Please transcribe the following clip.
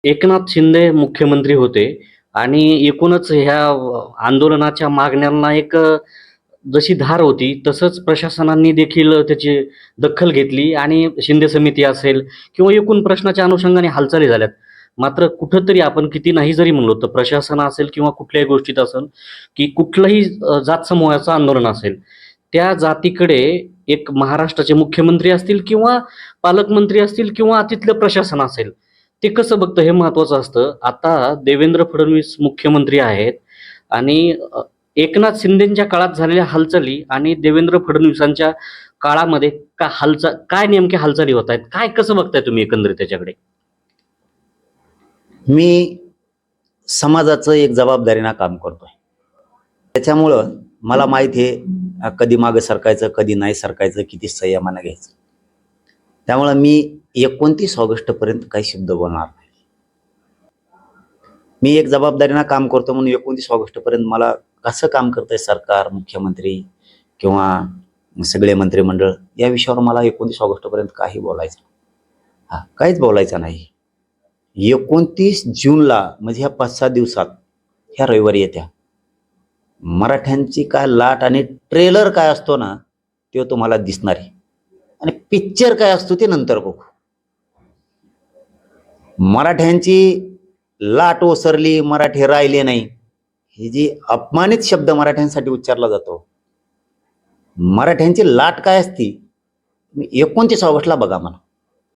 एकनाथ शिंदे मुख्यमंत्री होते आणि एकूणच ह्या आंदोलनाच्या मागण्यांना जशी धार होती, तसंच प्रशासनाने देखील त्याची दखल घेतली आणि शिंदे समिती असेल किंवा एकूण प्रश्नाच्या अनुषंगाने हालचाली झाल्यात. मात्र कुठेतरी आपण किती नाही जरी म्हणलो, तर प्रशासन असेल किंवा कुठल्याही गोष्टीत असेल, की कुठलंही जात समूहाचं आंदोलन असेल, त्या जातीकडे एक महाराष्ट्राचे मुख्यमंत्री असतील किंवा पालकमंत्री असतील किंवा तिथलं प्रशासन असेल, ते कसं बघतं हे महत्त्वाचं असतं. आता देवेंद्र फडणवीस मुख्यमंत्री आहेत आणि एकनाथ शिंदेंच्या काळात झालेल्या हालचाली आणि देवेंद्र फडणवीसांच्या काळामध्ये काय नेमक्या हालचाली होत आहेत? काय कसं बघताय तुम्ही एकंदरीत त्याच्याकडे? मी समाजाचं एक जबाबदारीनं काम करतोय. त्याच्यामुळं मला माहित आहे कधी मागं सरकायचं, कधी नाही सरकायचं, किती संयमानं घ्यायचं. त्यामुळं मी 29 ऑगस्टपर्यंत काही शब्द बोलणार नाही. मी एक जबाबदारीनं काम करतो म्हणून 29 ऑगस्टपर्यंत मला कसं काम करतंय सरकार, मुख्यमंत्री किंवा सगळे मंत्रिमंडळ या विषयावर मला 29 ऑगस्टपर्यंत काही बोलायचं काहीच बोलायचं नाही. 29 जूनला म्हणजे ह्या 5-6 दिवसात ह्या रविवारी येत्या मराठ्यांची काय लाट आणि ट्रेलर काय असतो ना ते तुम्हाला दिसणार आहे आणि पिक्चर काय असतो ते नंतर बघू. मराठ्यांची लाट ओसरली, मराठी राहिले नाही, ही जी अपमानित शब्द मराठ्यांसाठी उच्चारला जातो. मराठ्यांची लाट काय असती 29 ऑगस्टला बघा मला.